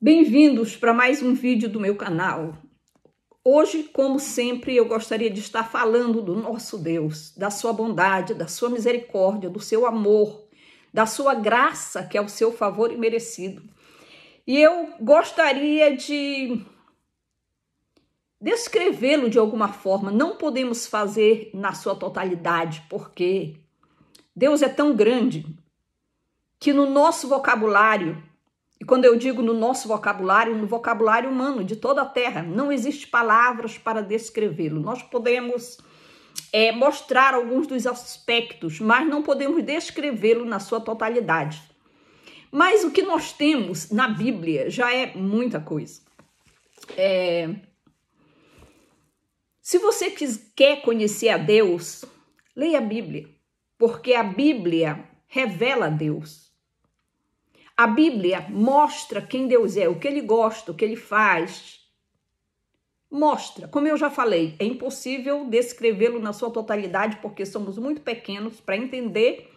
Bem-vindos para mais um vídeo do meu canal. Hoje, como sempre, eu gostaria de estar falando do nosso Deus, da sua bondade, da sua misericórdia, do seu amor, da sua graça, que é o seu favor imerecido. E eu gostaria de descrevê-lo de alguma forma. Não podemos fazer na sua totalidade, porque Deus é tão grande que no nosso vocabulário, e quando eu digo no nosso vocabulário, no vocabulário humano de toda a terra, não existe palavras para descrevê-lo. Nós podemos mostrar alguns dos aspectos, mas não podemos descrevê-lo na sua totalidade. Mas o que nós temos na Bíblia já é muita coisa. Se você quer conhecer a Deus, leia a Bíblia, porque a Bíblia revela a Deus. A Bíblia mostra quem Deus é, o que ele gosta, o que ele faz. Mostra, como eu já falei, é impossível descrevê-lo na sua totalidade, porque somos muito pequenos para entender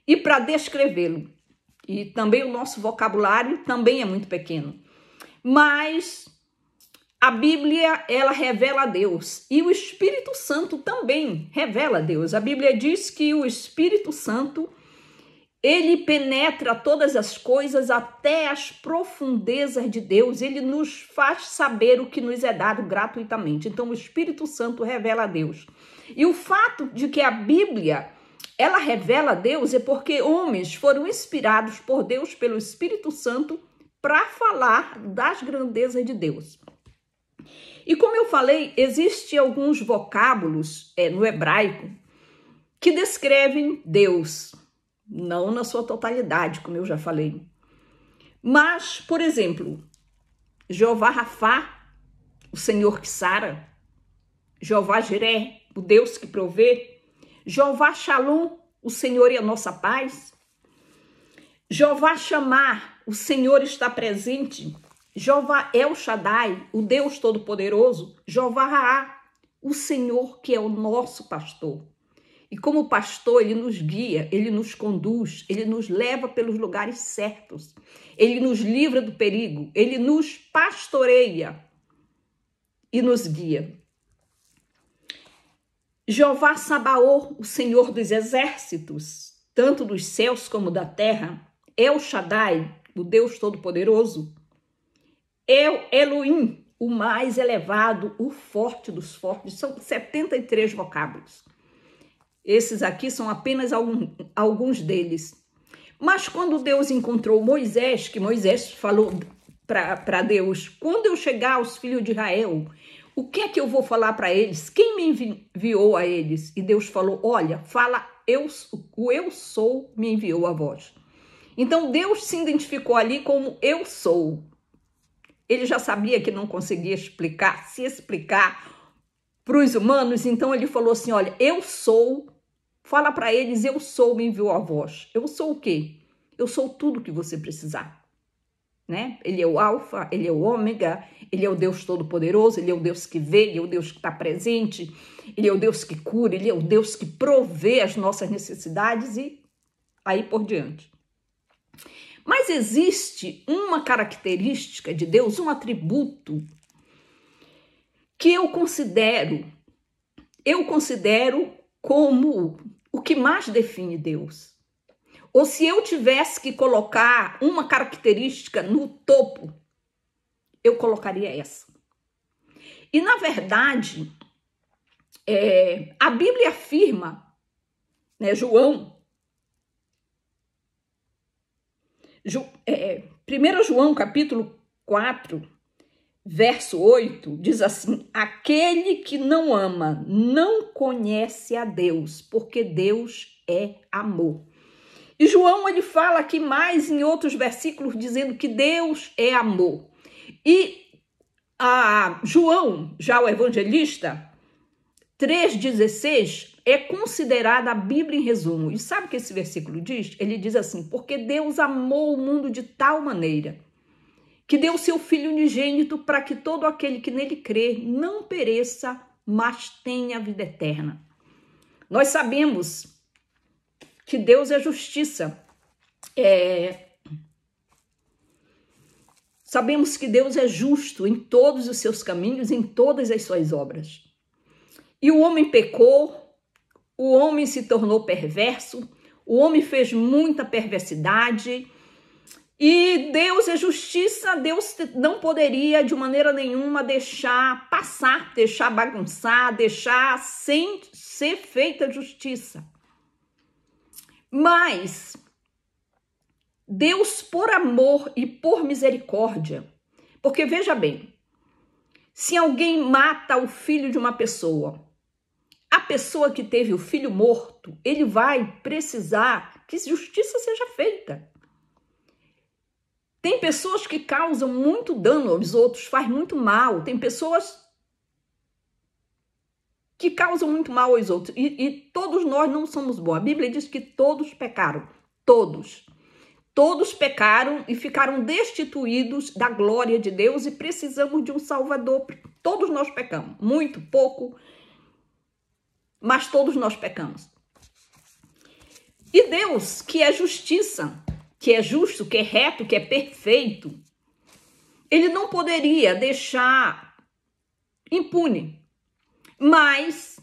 e para descrevê-lo. E também o nosso vocabulário também é muito pequeno. Mas a Bíblia, ela revela a Deus. E o Espírito Santo também revela a Deus. A Bíblia diz que o Espírito Santo, ele penetra todas as coisas até as profundezas de Deus. Ele nos faz saber o que nos é dado gratuitamente. Então, o Espírito Santo revela a Deus. E o fato de que a Bíblia, ela revela a Deus é porque homens foram inspirados por Deus, pelo Espírito Santo, para falar das grandezas de Deus. E como eu falei, existem alguns vocábulos no hebraico que descrevem Deus. Não na sua totalidade, como eu já falei. Mas, por exemplo, Jeová Rafá, o Senhor que sara. Jeová Jiré, o Deus que provê. Jeová Shalom, o Senhor é a nossa paz. Jeová Chamar, o Senhor está presente. Jeová El Shaddai, o Deus Todo-Poderoso. Jeová Raá, o Senhor que é o nosso pastor. E como pastor, ele nos guia, ele nos conduz, ele nos leva pelos lugares certos. Ele nos livra do perigo, ele nos pastoreia e nos guia. Jeová Sabaoth, o Senhor dos exércitos, tanto dos céus como da terra. El Shaddai, o Deus Todo-Poderoso. El Elohim, o mais elevado, o forte dos fortes. São 73 vocábulos. Esses aqui são apenas alguns deles. Mas quando Deus encontrou Moisés, que Moisés falou para Deus, quando eu chegar aos filhos de Israel, o que é que eu vou falar para eles? Quem me enviou a eles? E Deus falou, olha, fala, o eu sou me enviou a vós. Então Deus se identificou ali como eu sou. Ele já sabia que não conseguia se explicar para os humanos, então ele falou assim, olha, eu sou. Fala para eles, eu sou, me enviou a voz. Eu sou o quê? Eu sou tudo que você precisar. Né? Ele é o alfa, ele é o ômega, ele é o Deus Todo-Poderoso, ele é o Deus que vê, ele é o Deus que está presente, ele é o Deus que cura, ele é o Deus que provê as nossas necessidades e aí por diante. Mas existe uma característica de Deus, um atributo que eu considero como o que mais define Deus. Ou se eu tivesse que colocar uma característica no topo, eu colocaria essa. E, na verdade, a Bíblia afirma, né, João, 1 João capítulo 4, verso 8, diz assim, aquele que não ama não conhece a Deus, porque Deus é amor. E João, ele fala aqui mais em outros versículos, dizendo que Deus é amor. E João, já o evangelista, 3,16, é considerada a Bíblia em resumo. E sabe o que esse versículo diz? Ele diz assim, porque Deus amou o mundo de tal maneira que deu seu Filho unigênito para que todo aquele que nele crê não pereça, mas tenha vida eterna. Nós sabemos que Deus é justiça. Sabemos que Deus é justo em todos os seus caminhos, em todas as suas obras. E o homem pecou, o homem se tornou perverso, o homem fez muita perversidade. E Deus é justiça, Deus não poderia de maneira nenhuma deixar passar, deixar bagunçar, deixar sem ser feita justiça. Mas Deus, por amor e por misericórdia, porque veja bem, se alguém mata o filho de uma pessoa, a pessoa que teve o filho morto, ele vai precisar que justiça seja feita. Tem pessoas que causam muito dano aos outros, faz muito mal. Tem pessoas que causam muito mal aos outros. E todos nós não somos bons. A Bíblia diz que todos pecaram. Todos. Todos pecaram e ficaram destituídos da glória de Deus e precisamos de um Salvador. Todos nós pecamos. Muito, pouco, mas todos nós pecamos. E Deus, que é justiça, que é justo, que é reto, que é perfeito, ele não poderia deixar impune. Mas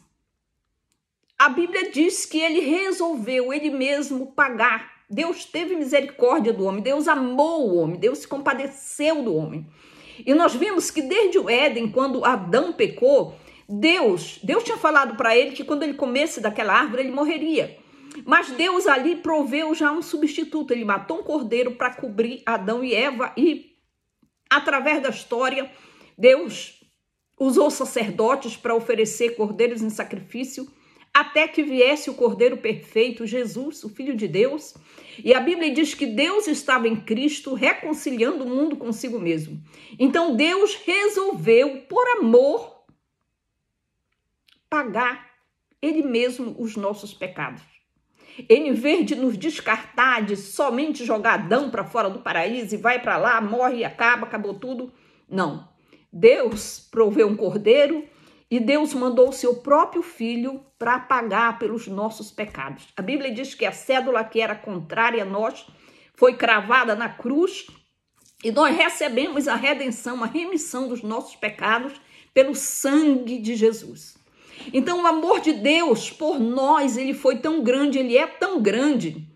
a Bíblia diz que ele resolveu ele mesmo pagar. Deus teve misericórdia do homem, Deus amou o homem, Deus se compadeceu do homem. E nós vimos que desde o Éden, quando Adão pecou, Deus tinha falado para ele que quando ele comesse daquela árvore, ele morreria. Mas Deus ali proveu já um substituto. Ele matou um cordeiro para cobrir Adão e Eva e, através da história, Deus usou sacerdotes para oferecer cordeiros em sacrifício até que viesse o cordeiro perfeito, Jesus, o Filho de Deus. E a Bíblia diz que Deus estava em Cristo reconciliando o mundo consigo mesmo. Então Deus resolveu, por amor, pagar ele mesmo os nossos pecados. Ele, em vez de nos descartar, de somente jogar Adão para fora do paraíso e vai para lá, morre e acabou tudo. Não. Deus proveu um cordeiro e Deus mandou o seu próprio filho para pagar pelos nossos pecados. A Bíblia diz que a cédula que era contrária a nós foi cravada na cruz e nós recebemos a redenção, a remissão dos nossos pecados pelo sangue de Jesus. Então, o amor de Deus por nós, ele foi tão grande, ele é tão grande,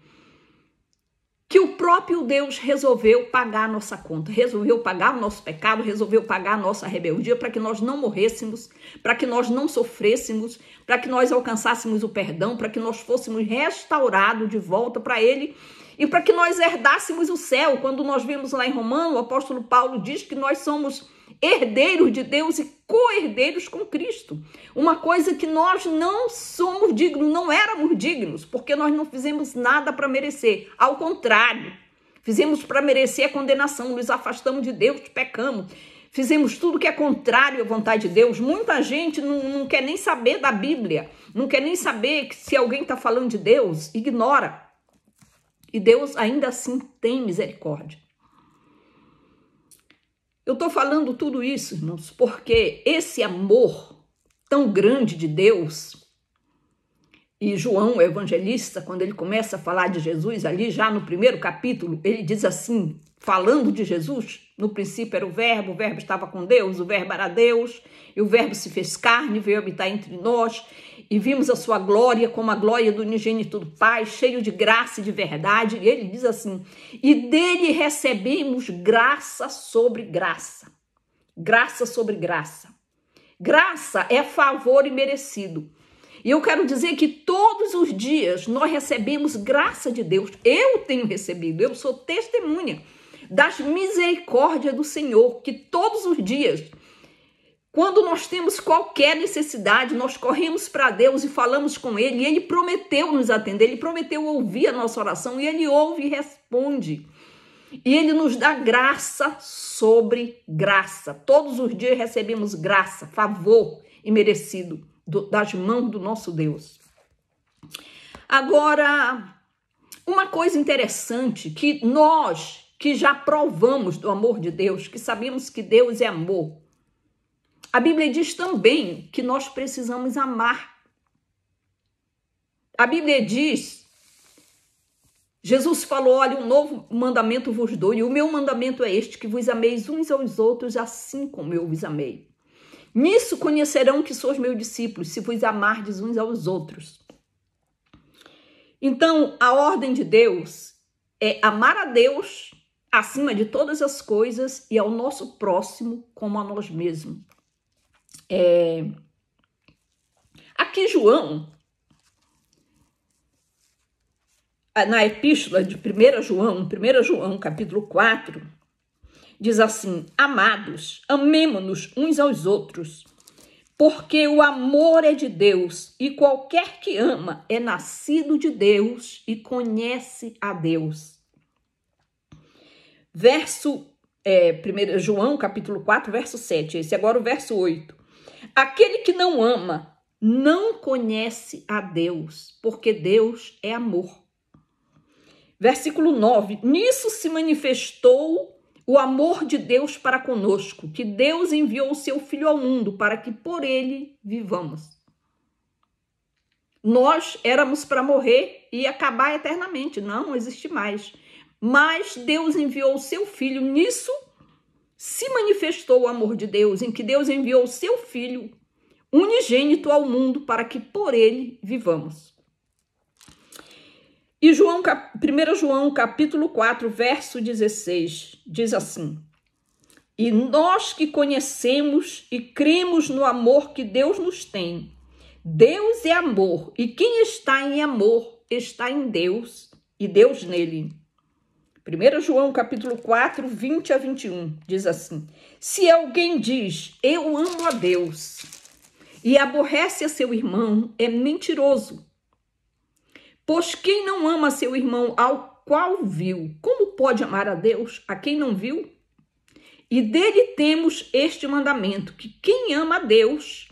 que o próprio Deus resolveu pagar a nossa conta, resolveu pagar o nosso pecado, resolveu pagar a nossa rebeldia para que nós não morrêssemos, para que nós não sofrêssemos, para que nós alcançássemos o perdão, para que nós fôssemos restaurados de volta para ele e para que nós herdássemos o céu. Quando nós vemos lá em Romanos, o apóstolo Paulo diz que nós somos herdeiros de Deus e co-herdeiros com Cristo. Uma coisa que nós não somos dignos, não éramos dignos, porque nós não fizemos nada para merecer. Ao contrário, fizemos para merecer a condenação, nos afastamos de Deus, pecamos. Fizemos tudo que é contrário à vontade de Deus. Muita gente não quer nem saber da Bíblia, não quer nem saber que se alguém está falando de Deus, ignora. E Deus ainda assim tem misericórdia. Eu estou falando tudo isso, irmãos, porque esse amor tão grande de Deus, e João, o evangelista, quando ele começa a falar de Jesus, ali já no primeiro capítulo, ele diz assim, falando de Jesus, no princípio era o verbo estava com Deus, o verbo era Deus, e o verbo se fez carne, veio habitar entre nós, e vimos a sua glória como a glória do unigênito do Pai, cheio de graça e de verdade. E ele diz assim, e dele recebemos graça sobre graça. Graça sobre graça. Graça é favor imerecido. E eu quero dizer que todos os dias nós recebemos graça de Deus. Eu tenho recebido, eu sou testemunha das misericórdias do Senhor, que todos os dias, quando nós temos qualquer necessidade, nós corremos para Deus e falamos com Ele, e Ele prometeu nos atender, Ele prometeu ouvir a nossa oração, e Ele ouve e responde. E Ele nos dá graça sobre graça. Todos os dias recebemos graça, favor imerecido das mãos do nosso Deus. Agora, uma coisa interessante que nós que já provamos do amor de Deus, que sabemos que Deus é amor, a Bíblia diz também que nós precisamos amar. A Bíblia diz, Jesus falou, olha, um novo mandamento vos dou, e o meu mandamento é este, que vos ameis uns aos outros, assim como eu vos amei. Nisso conhecerão que sois meus discípulos, se vos amardes uns aos outros. Então, a ordem de Deus é amar a Deus acima de todas as coisas e ao nosso próximo como a nós mesmos. Aqui João, na epístola de 1 João, capítulo 4, diz assim, amados, amemo-nos uns aos outros, porque o amor é de Deus, e qualquer que ama é nascido de Deus e conhece a Deus. Verso 1 João, capítulo 4, verso 7, esse agora o verso 8. Aquele que não ama não conhece a Deus, porque Deus é amor. Versículo 9, nisso se manifestou o amor de Deus para conosco, que Deus enviou o seu Filho ao mundo para que por ele vivamos. Nós éramos para morrer e acabar eternamente, não existe mais. Mas Deus enviou o seu Filho, nisso se manifestou o amor de Deus, em que Deus enviou o seu Filho unigênito ao mundo para que por ele vivamos. E 1 João, capítulo 4, verso 16, diz assim, e nós que conhecemos e cremos no amor que Deus nos tem, Deus é amor, e quem está em amor está em Deus e Deus nele. 1 João, capítulo 4, 20 a 21, diz assim, se alguém diz, eu amo a Deus, e aborrece a seu irmão, é mentiroso. Pois quem não ama seu irmão ao qual viu, como pode amar a Deus a quem não viu? E dele temos este mandamento, que quem ama a Deus,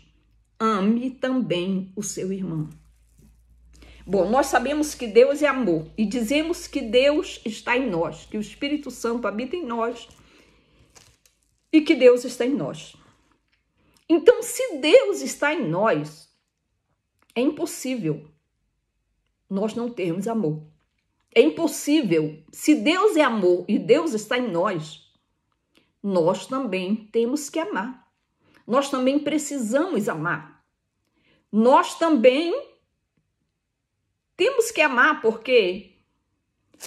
ame também o seu irmão. Bom, nós sabemos que Deus é amor e dizemos que Deus está em nós, que o Espírito Santo habita em nós e que Deus está em nós. Então, se Deus está em nós, é impossível nós não termos amor. É impossível. Se Deus é amor e Deus está em nós, nós também temos que amar. Nós também precisamos amar. Nós também temos que amar, porque,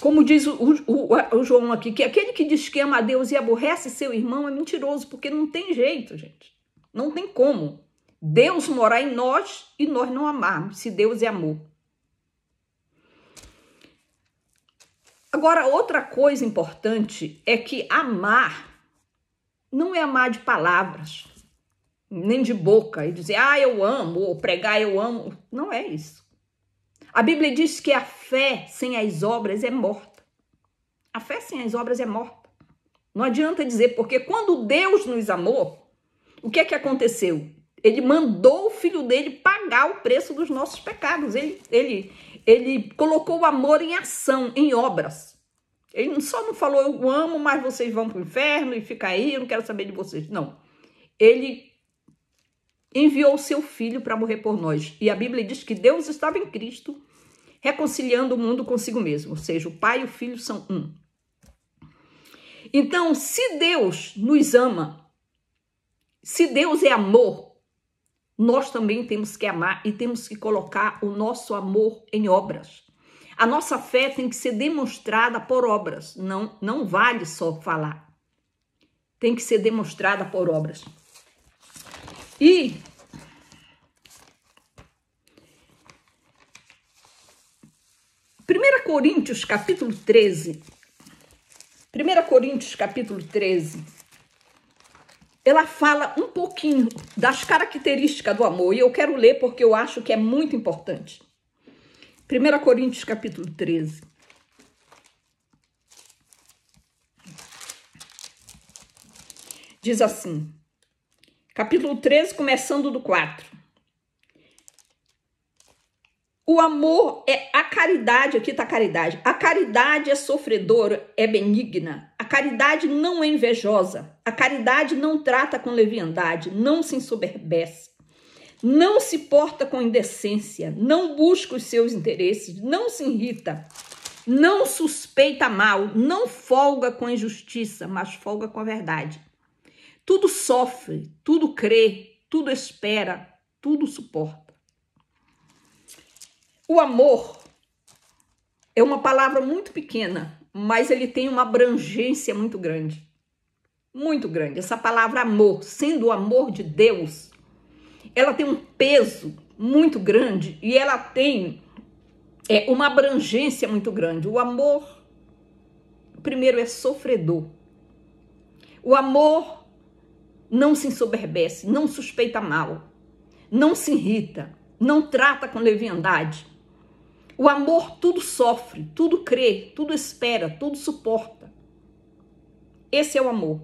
como diz o João aqui, que aquele que diz que ama a Deus e aborrece seu irmão é mentiroso, porque não tem jeito, gente. Não tem como Deus morar em nós e nós não amarmos, se Deus é amor. Agora, outra coisa importante é que amar não é amar de palavras, nem de boca, e dizer, eu amo, ou pregar, eu amo. Não é isso. A Bíblia diz que a fé sem as obras é morta. A fé sem as obras é morta. Não adianta dizer, porque quando Deus nos amou, o que é que aconteceu? Ele mandou o Filho dele pagar o preço dos nossos pecados. Ele colocou o amor em ação, em obras. Ele só não falou, eu amo, mas vocês vão para o inferno e fica aí, eu não quero saber de vocês. Não. Ele enviou o seu Filho para morrer por nós. E a Bíblia diz que Deus estava em Cristo, reconciliando o mundo consigo mesmo. Ou seja, o Pai e o Filho são um. Então, se Deus nos ama, se Deus é amor, nós também temos que amar e temos que colocar o nosso amor em obras. A nossa fé tem que ser demonstrada por obras, não vale só falar. Tem que ser demonstrada por obras. E Primeira Coríntios, capítulo 13, ela fala um pouquinho das características do amor, e eu quero ler porque eu acho que é muito importante. 1 Coríntios, capítulo 13. Diz assim, capítulo 13, começando do 4. O amor é a caridade, aqui está a caridade. A caridade é sofredora, é benigna. A caridade não é invejosa. A caridade não trata com leviandade, não se ensoberbece. Não se porta com indecência, não busca os seus interesses, não se irrita, não suspeita mal, não folga com a injustiça, mas folga com a verdade. Tudo sofre, tudo crê, tudo espera, tudo suporta. O amor é uma palavra muito pequena, mas ele tem uma abrangência muito grande. Muito grande. Essa palavra amor, sendo o amor de Deus, ela tem um peso muito grande e ela tem uma abrangência muito grande. O amor, primeiro, é sofredor. O amor não se ensoberbece, não suspeita mal, não se irrita, não trata com leviandade. O amor tudo sofre, tudo crê, tudo espera, tudo suporta. Esse é o amor.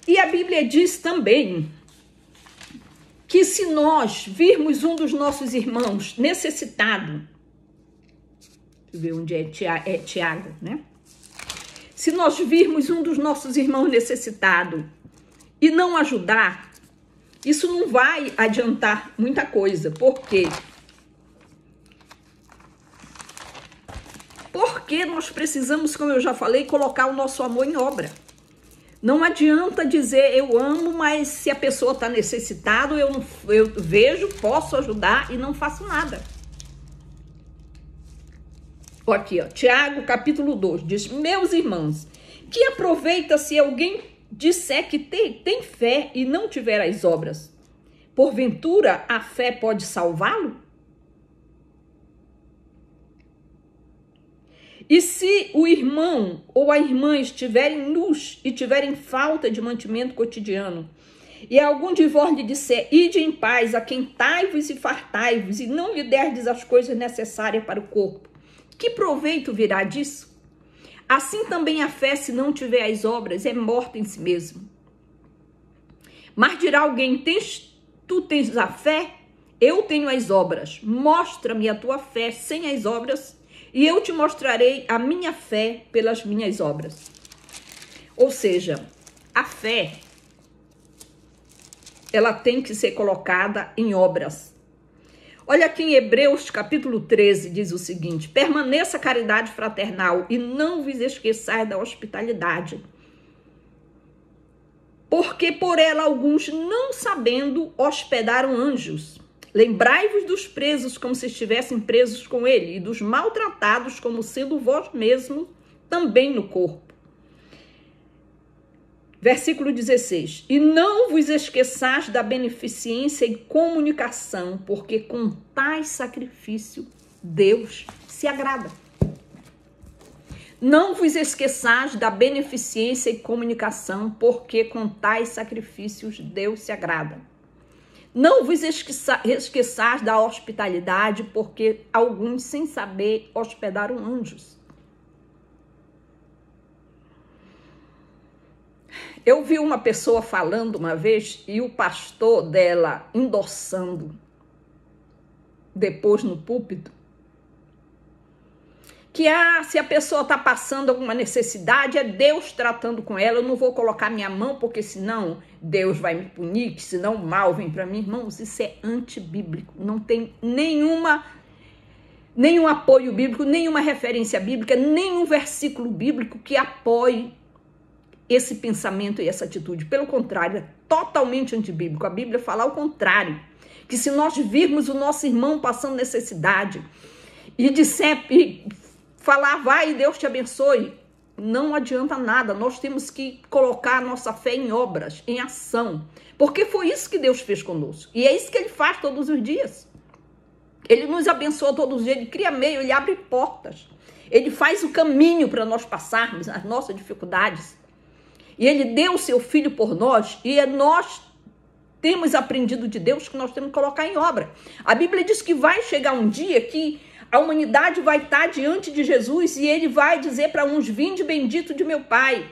E a Bíblia diz também que se nós virmos um dos nossos irmãos necessitado, deixa eu ver onde é Tiago, né? Se nós virmos um dos nossos irmãos necessitado e não ajudar, isso não vai adiantar muita coisa. Por quê? Porque nós precisamos, como eu já falei, colocar o nosso amor em obra. Não adianta dizer eu amo, mas se a pessoa está necessitada, eu vejo, posso ajudar e não faço nada. Aqui, ó, Tiago, capítulo 2, diz: meus irmãos, que aproveita se alguém disser que tem fé e não tiver as obras? Porventura, a fé pode salvá-lo? E se o irmão ou a irmã estiverem nus e tiverem falta de mantimento cotidiano, e algum de vós lhe disser, ide em paz, aquentai-vos e fartai-vos, e não lhe derdes as coisas necessárias para o corpo, que proveito virá disso? Assim também a fé, se não tiver as obras, é morta em si mesmo. Mas dirá alguém, tu tens a fé? Eu tenho as obras. Mostra-me a tua fé sem as obras, e eu te mostrarei a minha fé pelas minhas obras. Ou seja, a fé, ela tem que ser colocada em obras. Olha aqui em Hebreus capítulo 13, diz o seguinte: permaneça a caridade fraternal e não vos esqueçais da hospitalidade, porque por ela alguns, não sabendo, hospedaram anjos. Lembrai-vos dos presos como se estivessem presos com ele, e dos maltratados como sendo vós mesmo também no corpo. Versículo 16. E não vos esqueçais da beneficência e comunicação, porque com tais sacrifício Deus se agrada. Não vos esqueçais da beneficência e comunicação, porque com tais sacrifícios Deus se agrada. Não vos esqueçais da hospitalidade, porque alguns, sem saber, hospedaram anjos. Eu vi uma pessoa falando uma vez, e o pastor dela endossando, depois no púlpito, que se a pessoa está passando alguma necessidade, é Deus tratando com ela. Eu não vou colocar minha mão, porque senão Deus vai me punir, que senão o mal vem para mim. Irmãos, isso é antibíblico. Não tem nenhum apoio bíblico, nenhuma referência bíblica, nenhum versículo bíblico que apoie esse pensamento e essa atitude. Pelo contrário, é totalmente antibíblico. A Bíblia fala ao contrário, que se nós virmos o nosso irmão passando necessidade e falar, vai e Deus te abençoe, não adianta nada. Nós temos que colocar a nossa fé em obras, em ação, porque foi isso que Deus fez conosco, e é isso que Ele faz todos os dias. Ele nos abençoa todos os dias, Ele cria meio, Ele abre portas, Ele faz o caminho para nós passarmos as nossas dificuldades, e Ele deu o seu Filho por nós, e nós temos aprendido de Deus que nós temos que colocar em obra. A Bíblia diz que vai chegar um dia que a humanidade vai estar diante de Jesus e Ele vai dizer para uns, vinde bendito de meu Pai,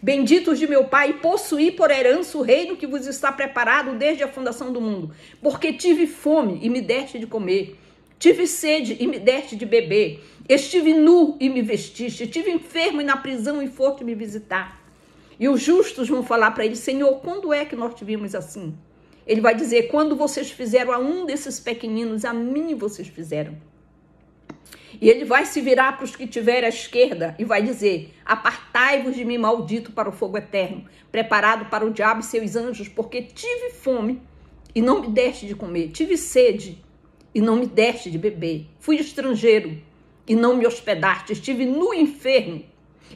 benditos de meu Pai, possuí por herança o reino que vos está preparado desde a fundação do mundo, porque tive fome e me deste de comer, tive sede e me deste de beber, estive nu e me vestiste, estive enfermo e na prisão e foste me visitar. E os justos vão falar para Ele, Senhor, quando é que nós te vimos assim? Ele vai dizer, quando vocês fizeram a um desses pequeninos, a mim vocês fizeram. E ele vai se virar para os que tiverem à esquerda e vai dizer: apartai-vos de mim, maldito, para o fogo eterno, preparado para o diabo e seus anjos, porque tive fome e não me deste de comer, tive sede e não me deste de beber, fui estrangeiro e não me hospedaste, estive nu e enfermo,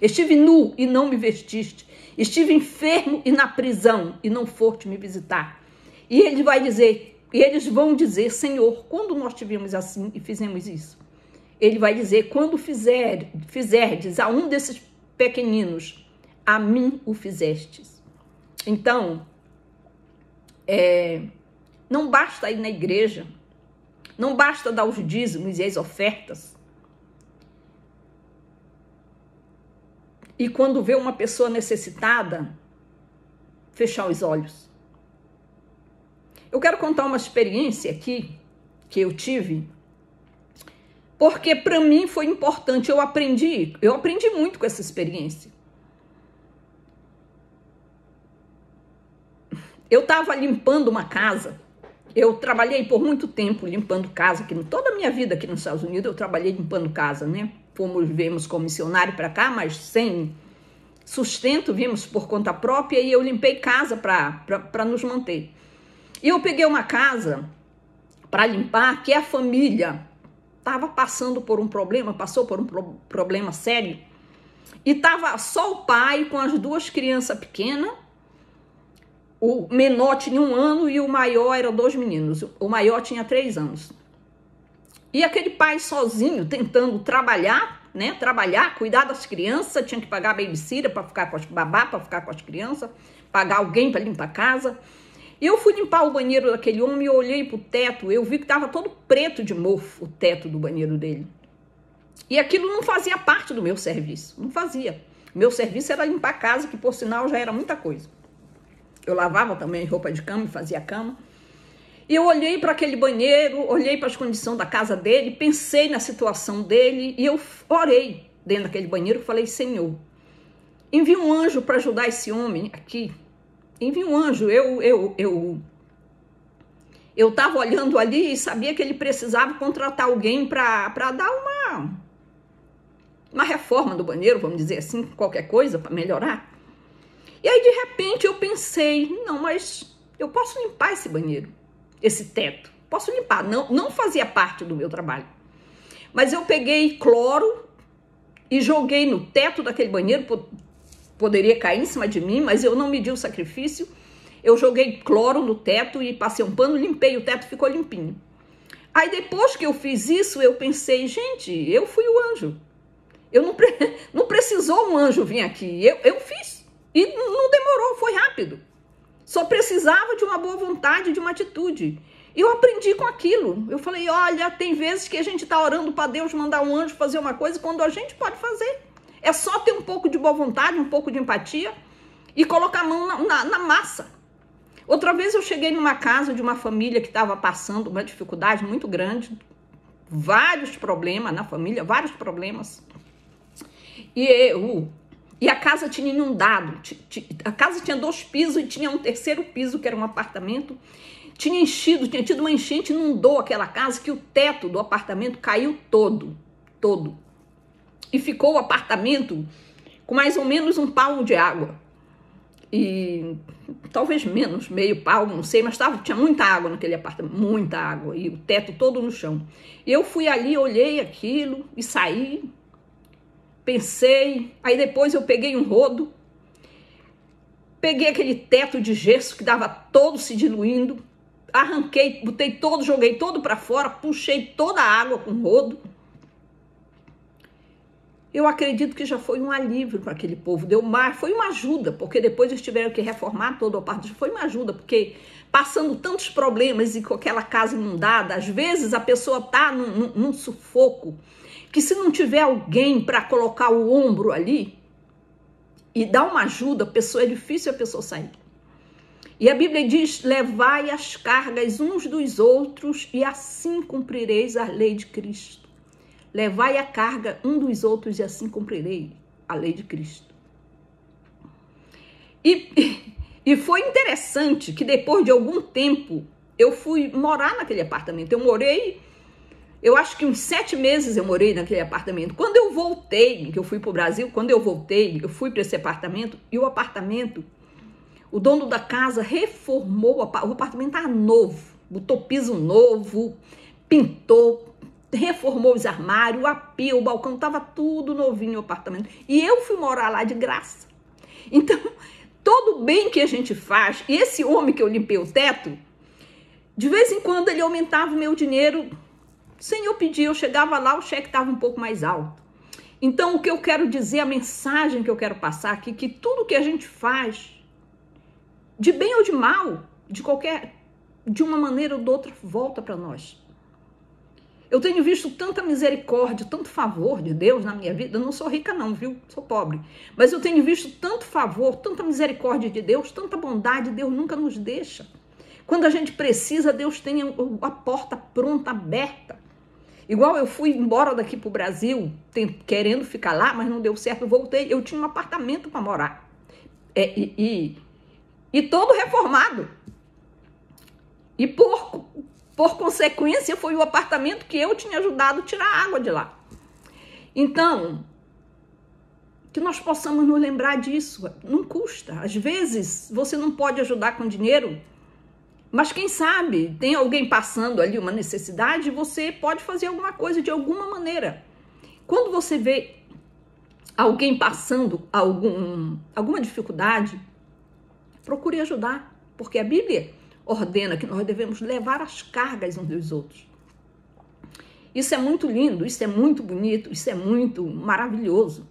estive nu e não me vestiste, estive enfermo e na prisão e não foste me visitar. E ele vai dizer, e eles vão dizer: Senhor, quando nós tivemos assim e fizemos isso? Ele vai dizer: quando fizerdes a um desses pequeninos, a mim o fizestes. Então, não basta ir na igreja, não basta dar os dízimos e as ofertas. E quando vê uma pessoa necessitada, fechar os olhos. Eu quero contar uma experiência aqui que eu tive, porque para mim foi importante, eu aprendi muito com essa experiência. Eu estava limpando uma casa, eu trabalhei por muito tempo limpando casa, toda a minha vida aqui nos Estados Unidos eu trabalhei limpando casa, né? Viemos como missionário para cá, mas sem sustento, viemos por conta própria, e eu limpei casa para nos manter. E eu peguei uma casa para limpar que a família estava passando por um problema, passou por um problema sério, e estava só o pai com as duas crianças pequenas. O menor tinha 1 ano e o maior eram 2 meninos. O maior tinha 3 anos. E aquele pai sozinho, tentando trabalhar, né? Trabalhar, cuidar das crianças, tinha que pagar a babysitter para ficar com as babá, para ficar com as crianças, pagar alguém para limpar a casa. E eu fui limpar o banheiro daquele homem e eu olhei para o teto, eu vi que estava todo preto de mofo, o teto do banheiro dele. E aquilo não fazia parte do meu serviço, não fazia. Meu serviço era limpar a casa, que por sinal já era muita coisa. Eu lavava também roupa de cama e fazia cama. E eu olhei para aquele banheiro, olhei para as condições da casa dele, pensei na situação dele e eu orei dentro daquele banheiro e falei: Senhor, envia um anjo para ajudar esse homem aqui. Envia um anjo. Eu estava olhando ali e sabia que ele precisava contratar alguém para dar uma reforma do banheiro, vamos dizer assim, qualquer coisa para melhorar. E aí, de repente, eu pensei: não, mas eu posso limpar esse banheiro, esse teto. Posso limpar. Não fazia parte do meu trabalho. Mas eu peguei cloro e joguei no teto daquele banheiro. Poderia cair em cima de mim, mas eu não medi o sacrifício. Eu joguei cloro no teto e passei um pano, limpei o teto, ficou limpinho. Aí, depois que eu fiz isso, eu pensei: gente, eu fui o anjo. Não precisou um anjo vir aqui. Eu fiz. E não demorou, foi rápido. Só precisava de uma boa vontade, de uma atitude. E eu aprendi com aquilo. Eu falei: olha, tem vezes que a gente está orando para Deus mandar um anjo fazer uma coisa quando a gente pode fazer. É só ter um pouco de boa vontade, um pouco de empatia e colocar a mão na massa. Outra vez eu cheguei numa casa de uma família que estava passando uma dificuldade muito grande. Vários problemas na família, vários problemas. E a casa tinha inundado, a casa tinha 2 pisos e tinha um 3º piso, que era um apartamento. Tinha tido uma enchente, inundou aquela casa, que o teto do apartamento caiu todo. E ficou o apartamento com mais ou menos 1 palmo de água. E talvez menos, meio palmo, não sei, mas tinha muita água naquele apartamento, muita água, e o teto todo no chão. E eu fui ali, olhei aquilo e saí. Pensei, aí depois eu peguei um rodo, peguei aquele teto de gesso que dava todo se diluindo, arranquei, botei todo, joguei todo para fora, puxei toda a água com o rodo. Eu acredito que já foi um alívio para aquele povo, foi uma ajuda, porque depois eles tiveram que reformar toda a parte, foi uma ajuda, porque passando tantos problemas e com aquela casa inundada, às vezes a pessoa está num sufoco, que se não tiver alguém para colocar o ombro ali e dar uma ajuda, é difícil a pessoa sair. E a Bíblia diz: levai as cargas uns dos outros e assim cumprireis a lei de Cristo. Levai a carga um dos outros e assim cumprirei a lei de Cristo. E foi interessante que depois de algum tempo eu fui morar naquele apartamento. Eu morei Eu acho que uns 7 meses eu morei naquele apartamento. Quando eu voltei, que eu fui para o Brasil, quando eu voltei, eu fui para esse apartamento, e o apartamento, o dono da casa reformou, o apartamento estava novo, botou piso novo, pintou, reformou os armários, a pia, o balcão, estava tudo novinho o apartamento. E eu fui morar lá de graça. Então, todo bem que a gente faz, e esse homem que eu limpei o teto, de vez em quando ele aumentava o meu dinheiro, sem eu pedir, eu chegava lá, o cheque estava um pouco mais alto. Então, o que eu quero dizer, a mensagem que eu quero passar aqui, que tudo que a gente faz, de bem ou de mal, de uma maneira ou de outra, volta para nós. Eu tenho visto tanta misericórdia, tanto favor de Deus na minha vida. Eu não sou rica não, viu? Sou pobre. Mas eu tenho visto tanto favor, tanta misericórdia de Deus, tanta bondade. Deus nunca nos deixa. Quando a gente precisa, Deus tem a porta pronta, aberta. Igual eu fui embora daqui para o Brasil, querendo ficar lá, mas não deu certo, eu voltei. Eu tinha um apartamento para morar. E todo reformado. E por consequência, foi o apartamento que eu tinha ajudado a tirar a água de lá. Então, que nós possamos nos lembrar disso. Não custa. Às vezes, você não pode ajudar com dinheiro, mas quem sabe, tem alguém passando ali uma necessidade, você pode fazer alguma coisa de alguma maneira. Quando você vê alguém passando alguma dificuldade, procure ajudar, porque a Bíblia ordena que nós devemos levar as cargas uns dos outros. Isso é muito lindo, isso é muito bonito, isso é muito maravilhoso,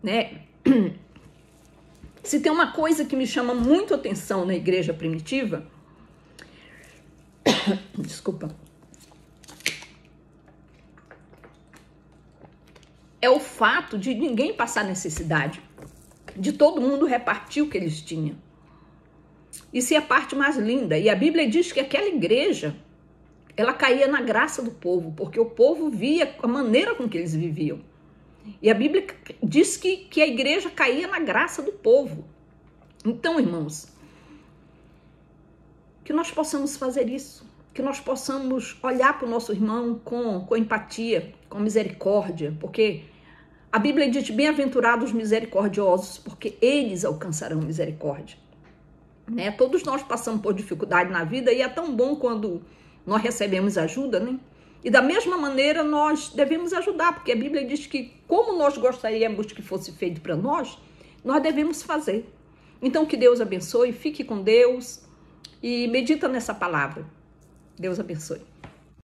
né? Se tem uma coisa que me chama muito atenção na igreja primitiva, desculpa, é o fato de ninguém passar necessidade, de todo mundo repartir o que eles tinham. Isso é a parte mais linda. E a Bíblia diz que aquela igreja, ela caía na graça do povo, porque o povo via a maneira com que eles viviam. E a Bíblia diz que a igreja caía na graça do povo. Então, irmãos, que nós possamos fazer isso, que nós possamos olhar para o nosso irmão com empatia, com misericórdia, porque a Bíblia diz: bem-aventurados os misericordiosos, porque eles alcançarão misericórdia. Né? Todos nós passamos por dificuldade na vida e é tão bom quando nós recebemos ajuda, né? E da mesma maneira nós devemos ajudar, porque a Bíblia diz que como nós gostaríamos que fosse feito para nós devemos fazer. Então que Deus abençoe, fique com Deus e medita nessa palavra. Deus abençoe.